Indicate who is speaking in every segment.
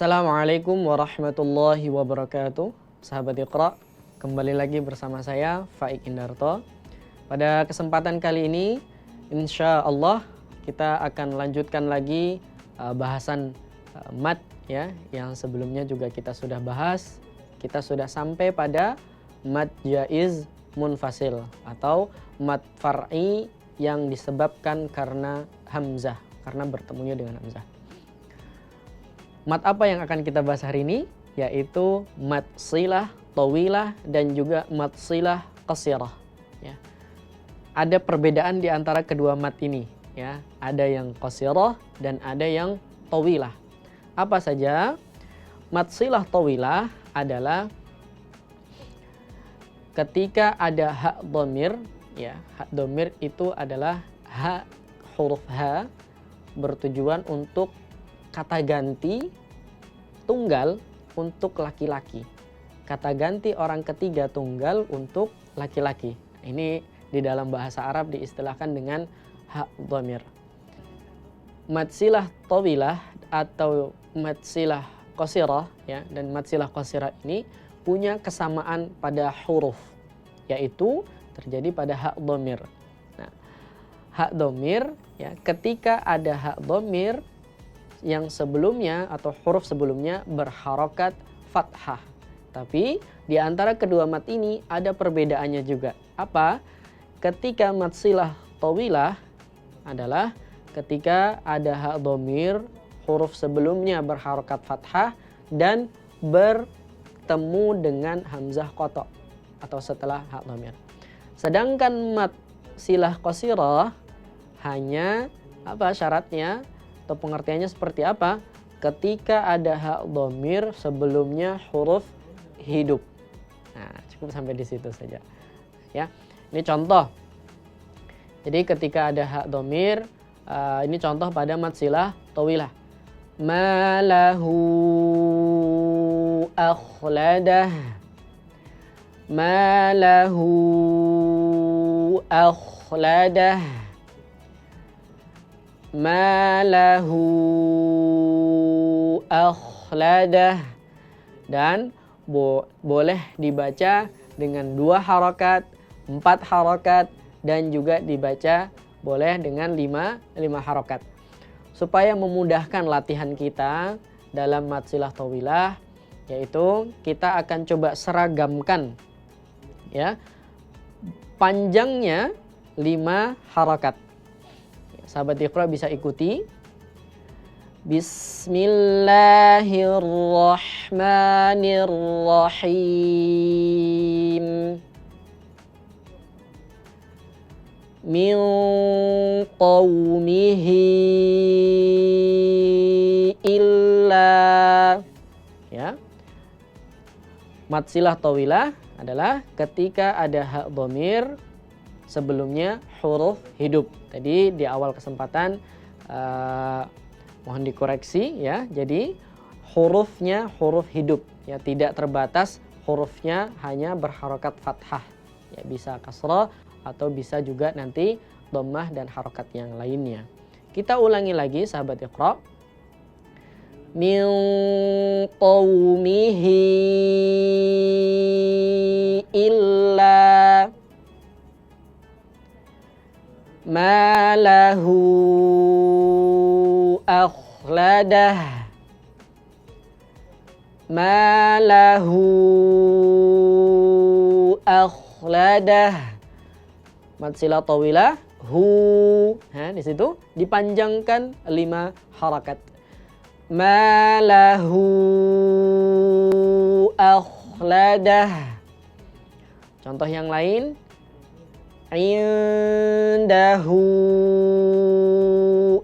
Speaker 1: Assalamualaikum warahmatullahi wabarakatuh. Sahabat Iqra, kembali lagi bersama saya Faik Indarto. Pada kesempatan kali ini insya Allah kita akan lanjutkan lagi bahasan mad ya, yang sebelumnya juga kita sudah bahas. Kita sudah sampai pada mad jaiz munfasil atau mad far'i yang disebabkan karena hamzah, karena bertemunya dengan hamzah. Mad apa yang akan kita bahas hari ini? Yaitu mad silah tawilah dan juga mad silah qasirah. Ya. Ada perbedaan di antara kedua mad ini. Ya. Ada yang qasirah dan ada yang tawilah. Apa saja? Mad silah tawilah adalah ketika ada hak dhamir. Ya, hak dhamir itu adalah huruf H bertujuan untuk kata ganti tunggal untuk laki-laki. Kata ganti orang ketiga tunggal untuk laki-laki. Ini di dalam bahasa Arab diistilahkan dengan hak dhamir. Mad silah tawilah atau mad silah qasirah ya, dan mad silah qasirah ini punya kesamaan pada huruf, yaitu terjadi pada hak dhamir. Nah, hak dhamir ya, ketika ada hak dhamir yang sebelumnya atau huruf sebelumnya berharokat fathah. Tapi di antara kedua mad ini ada perbedaannya juga. Apa? Ketika mad silah tawilah adalah ketika ada hak dhamir, huruf sebelumnya berharokat fathah dan bertemu dengan hamzah qata atau setelah hak dhamir. Sedangkan mad silah qasirah hanya apa syaratnya? Atau pengertiannya seperti apa? Ketika ada hak dhamir sebelumnya huruf hidup. Nah, cukup sampai di situ saja. Ya, ini contoh. Jadi ketika ada hak dhamir, ini contoh pada mad silah tawilah. Ma lahu akhladah. Ma lahu akhladah. Ma lahu akhladah. Dan boleh dibaca dengan 2 harokat, 4 harokat, dan juga dibaca boleh dengan 5 harokat. Supaya memudahkan latihan kita dalam mad silah tawilah, yaitu kita akan coba seragamkan ya, panjangnya 5 harokat. Sahabat Iqra bisa ikuti. Bismillahirrahmanirrahim. Min qawmihi illa. Ya. Mad silah tawilah adalah ketika ada hak dhamir sebelumnya huruf hidup. Tadi di awal kesempatan mohon dikoreksi ya. Jadi hurufnya huruf hidup ya, tidak terbatas hurufnya hanya berharokat fathah. Ya, bisa kasrah atau bisa juga nanti dhammah dan harokat yang lainnya. Kita ulangi lagi sahabat Iqra. Min qawmihi illa ma lahu akhladah. Ma lahu akhladah. Mad silah tawilah hu. Di situ dipanjangkan 5 harakat. Ma lahu akhladah. Contoh yang lain. Indahu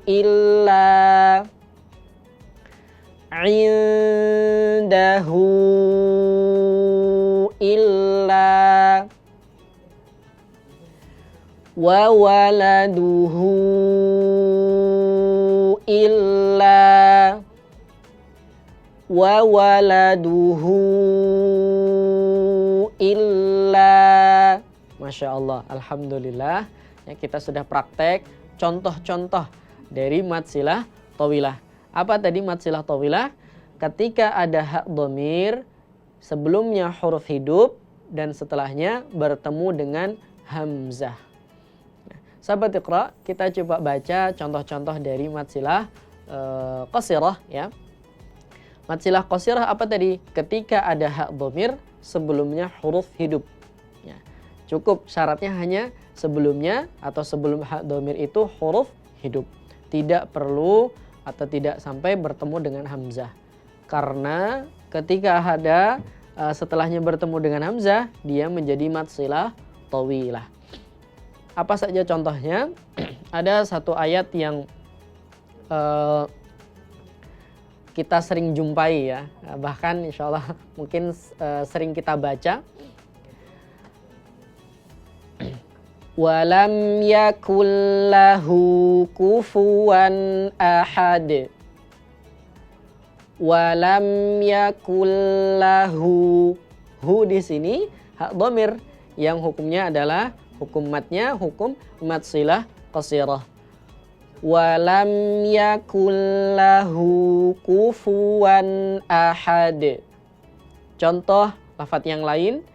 Speaker 1: illa. Indahu illa. Wa waladuhu illa. Wa waladuhu illa. Masya Allah, alhamdulillah ya, kita sudah praktek contoh-contoh dari mad silah tawilah. Apa tadi mad silah tawilah? ketika ada hak dhamir sebelumnya huruf hidup dan setelahnya bertemu dengan hamzah. Nah, sahabat Iqra, kita coba baca contoh-contoh dari mad silah qasirah ya. Mad silah qasirah apa tadi? Ketika ada hak dhamir sebelumnya huruf hidup. Ya, cukup syaratnya hanya sebelumnya atau sebelum hak dhamir itu huruf hidup. Tidak perlu atau tidak sampai bertemu dengan hamzah. Karena ketika ada setelahnya bertemu dengan hamzah, dia menjadi mad silah tawilah. Apa saja contohnya? Ada satu ayat yang kita sering jumpai ya, bahkan insya Allah mungkin sering kita baca. Walam yakul lahu kufuwan ahad. Walam yakul lahu, hu di sini hak dhamir yang hukumnya adalah hukum matnya hukum mad silah qasirah. Walam yakul lahu kufuwan ahad. Contoh lafadz yang lain,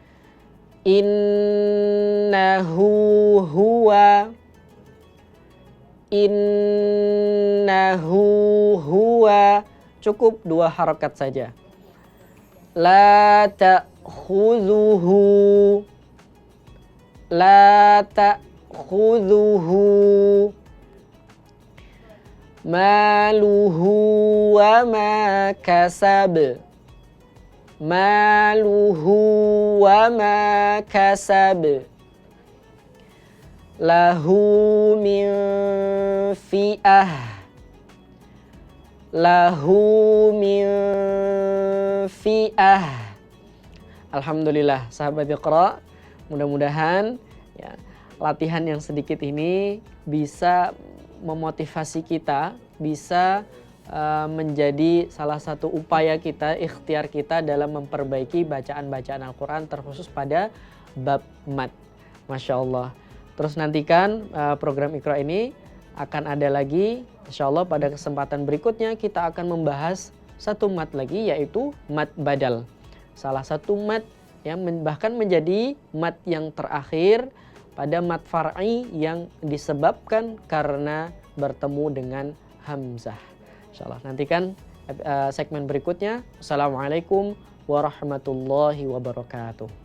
Speaker 1: innahu huwa, innahu huwa. Cukup 2 harakat saja. La ta'khudhuhu, la ta'khudhuhu maluhu wa ma kasab, maluhu wa ma kasab, lahu min fi'ah, lahu min fi'ah. Alhamdulillah sahabat Iqra, mudah-mudahan ya, latihan yang sedikit ini bisa memotivasi kita, bisa menjadi salah satu upaya kita, ikhtiar kita dalam memperbaiki bacaan-bacaan Al-Quran terkhusus pada bab mad. Masya Allah. Terus nantikan program Iqra ini akan ada lagi, insya Allah pada kesempatan berikutnya kita akan membahas satu mad lagi, yaitu mad badal. Salah satu mad yang bahkan menjadi mad yang terakhir pada mad far'i yang disebabkan karena bertemu dengan hamzah. Insya Allah nantikan segmen berikutnya. Assalamualaikum warahmatullahi wabarakatuh.